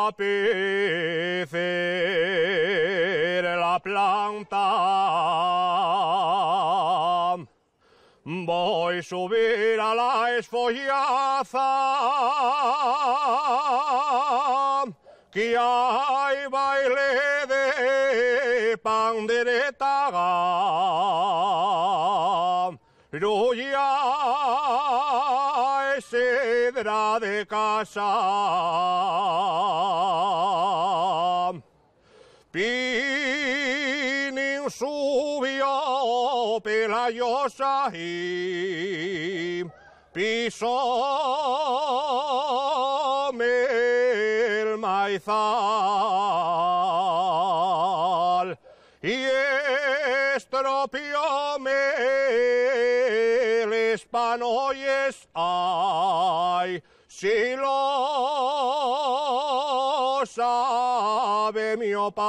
apecer la planta. Voy a subir a la esfollaza, que hay baile de pandereta. Ruya es cedra de casa. Pinin subió pelayosa y pisó el maizal y estropeóme el espanoyes. Ay, si lo sabe mi opa,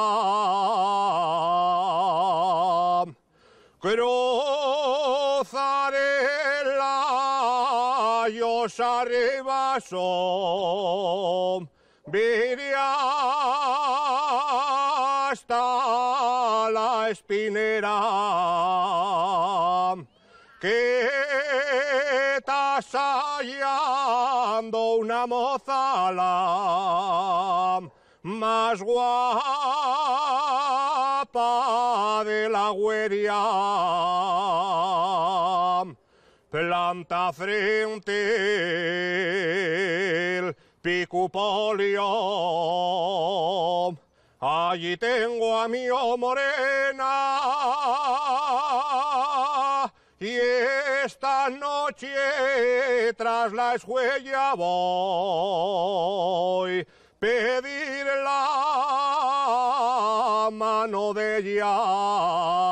cruzaré la llosa rebaso, viré hasta la espinera, que estás hallando una mozala más guapa de la hueria. Planta frente el picupolio, allí tengo a mi morena, y esta noche tras la escuella voy pedir la mano de ella.